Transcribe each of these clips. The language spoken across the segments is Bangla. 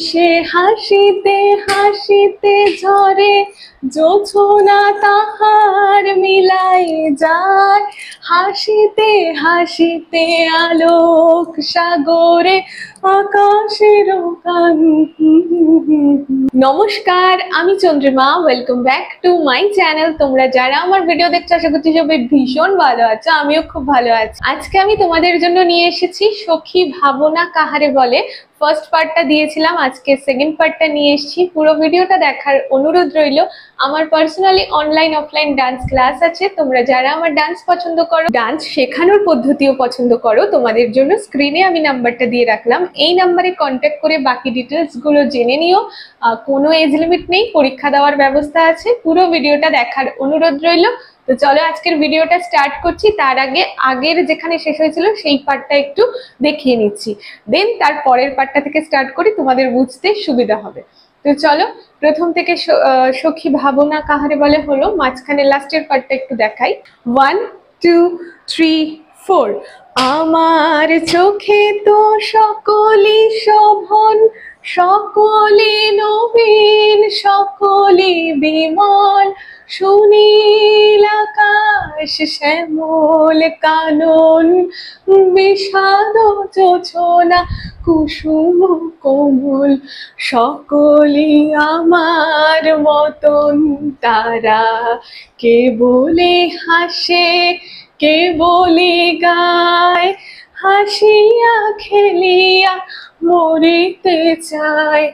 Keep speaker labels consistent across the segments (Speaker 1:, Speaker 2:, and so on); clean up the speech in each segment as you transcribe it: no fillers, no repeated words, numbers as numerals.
Speaker 1: সে হাসিতে হাসিতে ঝরে, জোছনা তাহার মিলাই যায়। হাসিতে হাসিতে আলোক সাগরে, আকাশের গান। নমস্কার, আমি Chandrima. Welcome back to my channel. তোমরা যারা আমার ভিডিও দেখছো আশা করছি সবাই ভীষণ ভালো আছো, আমিও খুব ভালো আছি। আজকে আমি তোমাদের জন্য নিয়ে এসেছি সখী ভাবনা কাহারে বলে। ফার্স্ট পার্টটা দিয়েছিলাম, আজকে সেকেন্ড পার্টটা নিয়ে এসেছি। পুরো ভিডিওটা দেখার অনুরোধ রইল। আমার personally online offline dance class আছে। তোমরা যারা আমার ডান্স পছন্দ করো, ডান্স শেখানোর পদ্ধতিও পছন্দ করো, তোমাদের জন্য স্ক্রিনে আমি নাম্বারটা দিয়ে রাখলাম। এই নাম্বারে কন্ট্যাক্ট করে বাকি ডিটেলস গুলো জেনে নিও। কোনো এজ লিমিট নেই, পরীক্ষা দেওয়ার ব্যবস্থা আছে। পুরো ভিডিওটা দেখার অনুরোধ রইল। তো চলো আজকের ভিডিওটা স্টার্ট করছি। তার আগে আগের যেখানে শেষ হয়েছিল সেই পার্টটা একটু দেখিয়ে নিচ্ছি, দেন তার পরের পার্টটা থেকে স্টার্ট করি, তোমাদের বুঝতে সুবিধা হবে। তো চলো প্রথম থেকে সখী ভাবনা কাহারে বলে হলো, মাঝখানে লাস্টের পার্টটা একটু দেখাই। 1 2 3 4। আমার চোখে তো সকলই শোভন, সকলে নবীন, সকলে বিমল। সুনীল আকাশ শ্যামল কানন, বিষাদ যোছনা কুসুম কোমল। সকলে আমার মতন তারা, কে বলে হাসে কে বলে গায়। হাসিয়া খেলিয়া মরিতে চায়,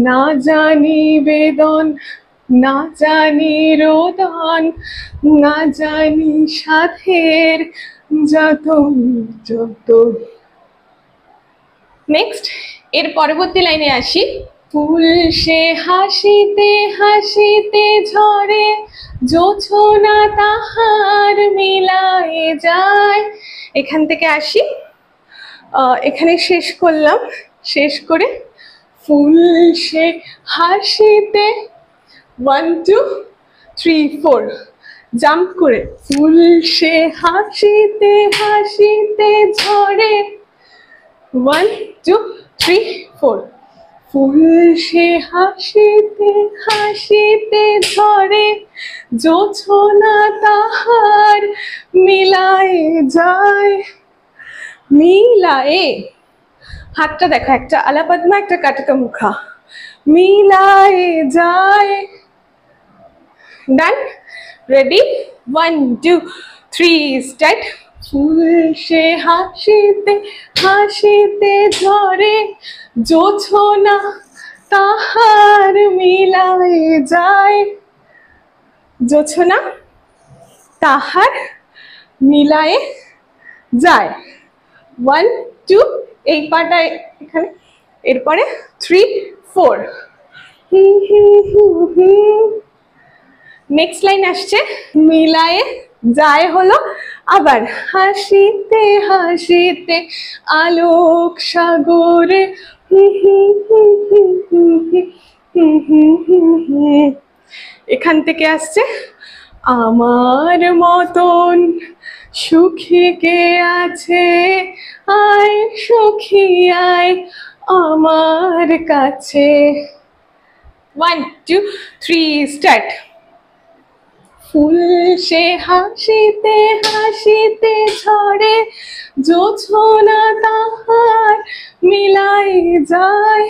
Speaker 1: না জানি বেদন না জানি রোদন, না জানি সাধের যতন যতন। নেক্সট এর পরবর্তী লাইনে আসি। ফুল সে হাসিতে হাসিতে ঝরে, জোছনা তাহার মিলায়ে যায়। এখান থেকে আসি, এখানে শেষ করলাম। শেষ করে ফুল সে হাসিতে 1 2 3 4 জাম্প করে। ফুল সে হাসিতে হাসিতে ঝরে, 1 2 3 4। ফুল সে হাসিতে হাসিতে ঝরে, জোছনা তাহার মিলায়ে যায়। মিলায়ে, হাতটা দেখো, একটা আলাপদ্মা একটা কাটকা মুখা, মিলায়ে যায়। ডান, রেডি, 1 2 3 স্টার্ট। ফুল সে হাসিতে হাসিতে ঝরে, জোছনা তাহার মিলায়ে যায়। জোছনা তাহার মিলায়ে যায়। 1 2, এই পাটা এখানে, এরপরে 3 4। নেক্সট লাইন আসছে, মিলায়ে যায় হলো আবার। হাসিতে হাসিতে আলোক সাগরে, এখান থেকে আসছে আমার মতন সুখী কে আছে, আয় সখী আয় আমার কাছে। 1 2 3 স্টার্ট। ফুল সে হাসিতে হাসিতে ঝরে, জোছনা তাহার মিলায়ে যায়।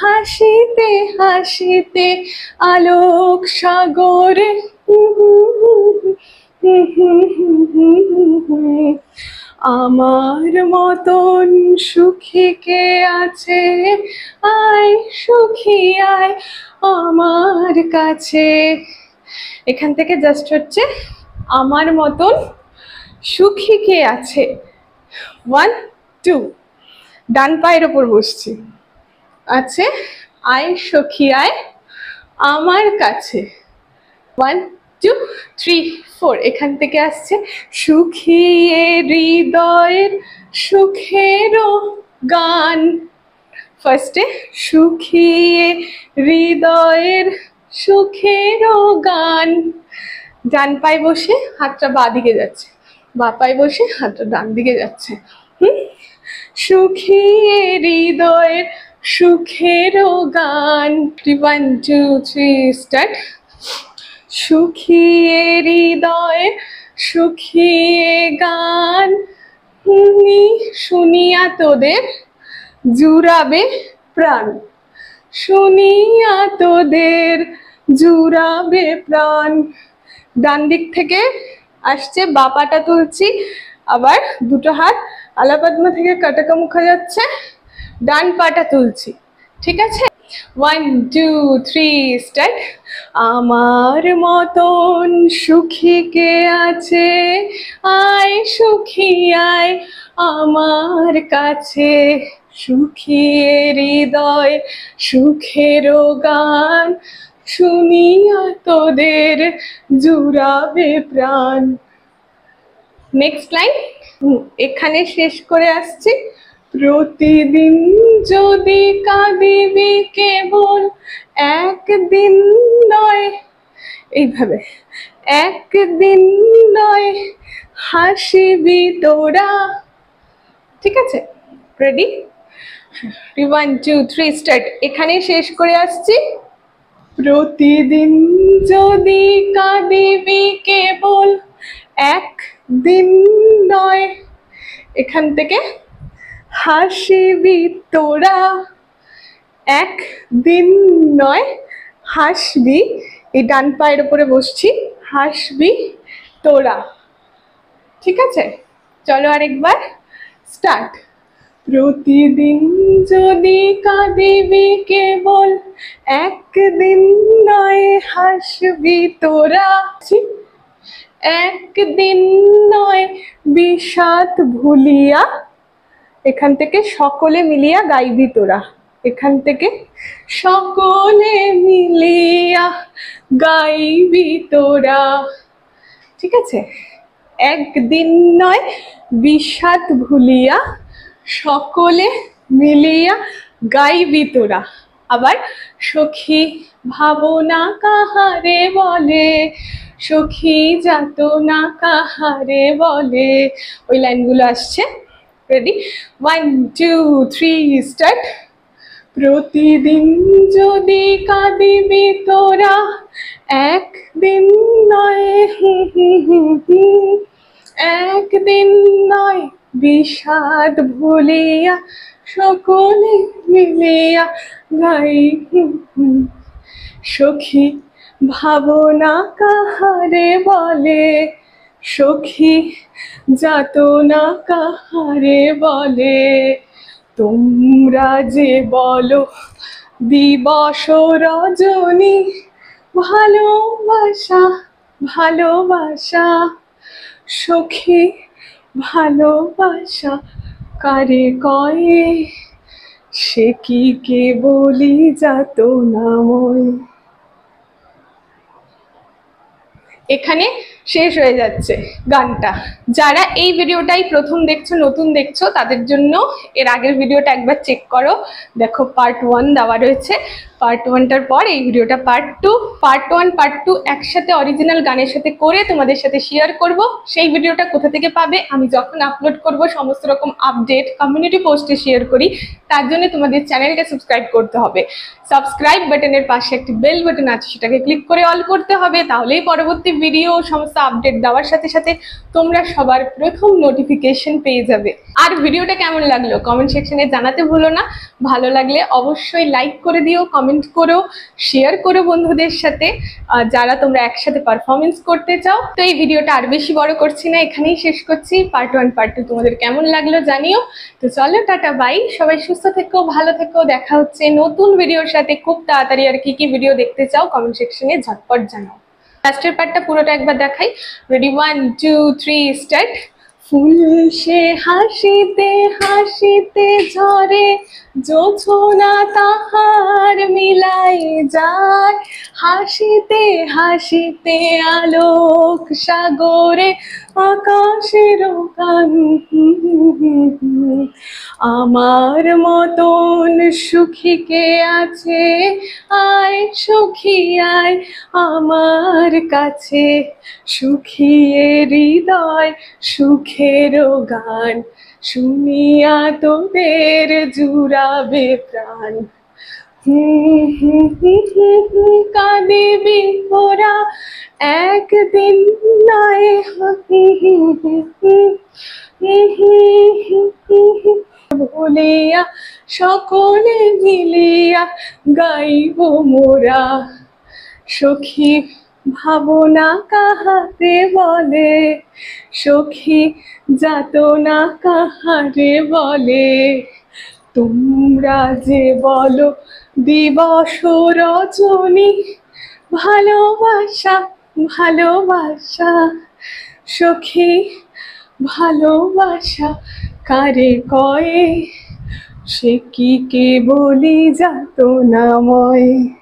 Speaker 1: হাসিতে হাসিতে আলোক সাগরে, আমার মতন সুখী কে আছে, আয় সুখী আয় আমার কাছে। এখান থেকে জাস্ট হচ্ছে আমার মতন সুখী কে আছে। 1 2, ডান পায়ের ওপর বসছি, আছে আয় সখী আয় আমার কাছে। 1 2 3 4, এখান থেকে আসছে সুখী হৃদয়ের সুখেরও গান। ফার্স্টে সুখী হৃদয়ের সুখেরও গান। ডান পায়ে বসে হাতটা বাঁ দিকে যাচ্ছে, বাঁ পায়ে বসে হাতটা ডান দিকে যাচ্ছে। সুখী হৃদয়ের সুখেরও গান। 1 2 3 স্টার্ট। সুখিয়ে হৃদয় সুখিয়ে গান, শুনিয়া তোদের জুড়াবে প্রাণ, শুনিয়া তোদের জুড়াবে প্রাণ। ডান দিক থেকে আসছে, বা পাটা তুলছি, আবার দুটো হাত আলাপদ্মা থেকে কাটাকা মুখা যাচ্ছে, ডান পাটা তুলছি, ঠিক আছে? 1 2 3 স্টার্ট। আমার মতন সুখী কে আছে, আয় সুখী আয় আমার কাছে, সুখিয়ে হৃদয় সুখেরও গান, শুনিয়া তোদের জুড়াবে প্রাণ। নেক্সট লাইন এখানে শেষ করে আসছি। প্রতিদিন যদি কাঁদিবি কেবল একদিন নয়, এইভাবে একদিন নয় হাসিবি তোরা, ঠিক আছে? রেডি? 1 2 3 স্টার্ট। এখানে শেষ করে আসছি। প্রতিদিন যদি কাঁদিবি কেবল একদিন নয়, এখান থেকে হাসিবি তোরা, একদিন নয় হাসবি, এই ডান পায়ের উপরে বসছি, হাসবি তোরা, ঠিক আছে? চলো আরেকবার স্টার্ট। প্রতিদিন যদি কাঁদিবি কেবল একদিন নয় হাসবি তোরা, একদিন নয় বিষাদ ভুলিয়া, এখান থেকে সকলে মিলিয়া গাইবি তোরা, এখান থেকে সকলে মিলিয়া গাইবি তোরা, ঠিক আছে? একদিন নয় বিষাদ ভুলিয়া সকলে মিলিয়া গাইবি তোরা। আবার সখী ভাবনা কাহারে বলে, সখী যাতনা কাহারে বলে, ওই লাইনগুলো আসছে। রেডি? 1 2 3 স্টার্ট। প্রতিদিন যদি কাঁদিবি তোরা একদিন নয়, একদিন নয় বিষাদ ভুলিয়া সকলে মিলিয়া গাই, সখী ভাবনা কাহারে বলে, সখী যাতনা কাহারে বলে, তোমরা যে বলো দিবস রজনী, ভালোবাসা ভালোবাসা, সখী ভালোবাসা কারে কয়ে, সে কি কেবলি যাতনাময়। এখানে শেষ হয়ে যাচ্ছে গানটা। যারা এই ভিডিওটাই প্রথম দেখছো, নতুন দেখছো, তাদের জন্য এর আগের ভিডিওটা একবার চেক করো, দেখো পার্ট 1 দেওয়া রয়েছে। পার্ট 1টার পর এই ভিডিওটা পার্ট 2। পার্ট 1 পার্ট 2 একসাথে অরিজিনাল গানের সাথে করে তোমাদের সাথে শেয়ার করব। সেই ভিডিওটা কোথা থেকে পাবে? আমি যখন আপলোড করব সমস্ত রকম আপডেট কমিউনিটি পোস্টে শেয়ার করি, তার জন্য তোমাদের চ্যানেলটা সাবস্ক্রাইব করতে হবে। সাবস্ক্রাইব বাটনের পাশে একটি বেল বাটন আছে, সেটাকে ক্লিক করে অল করতে হবে, তাহলেই পরবর্তী ভিডিও সমস্ত আপডেট দেওয়ার সাথে সাথে তোমরা সবার প্রথম নোটিফিকেশন পেয়ে যাবে। আর ভিডিওটা কেমন লাগলো কমেন্ট সেকশনে জানাতে ভুলো না। ভালো লাগলে অবশ্যই লাইক করে দিও, কমেন্ট করো, শেয়ার করো বন্ধুদের সাথে, যারা তোমরা একসাথে পারফরমেন্স করতে চাও। তো এই ভিডিওটা আর বেশি বড় করছি না, এখানেই শেষ করছি। পার্ট 1 পার্ট 2 তোমাদের কেমন লাগলো জানিও। তো চলো টাটা বাই, সবাই সুস্থ থেকো, ভালো থেকো, দেখা হচ্ছে নতুন ভিডিওর সাথে খুব তাড়াতাড়ি। আর কি কি ভিডিও দেখতে চাও কমেন্ট সেকশনে ঝটপট জানাও। লাস্টের পার্টটা পুরোটা একবার দেখাই। রেডি? 1 2 3 স্টার্ট। ফুল সে হাসিতে হাসিতে ঝরে, জোছনা তাহার মিলাই যায়, হাসিতে হাসিতে আলোক সাগরে আকাশের গান। আমার মতন সুখী কে আছে, আয় সুখী আয় আমার কাছে, সুখিয়ে হৃদয় সুখেরও গান, শুনিয়া তোদের জুড়াবে প্রাণ। কাঁদিবি ওরা একদিন নয়, বলিয়া সকলে মিলিয়া গাইব মোরা। সখী ভাবনা কাহারে বলে, সখী যাতনা কাহারে বলে। তোমরা যে বলো দিবস রজনী, ভালোবাসা ভালোবাসা। সখী ভালোবাসা কারে কয়ে, সে কি কেবলই যাতনাময়।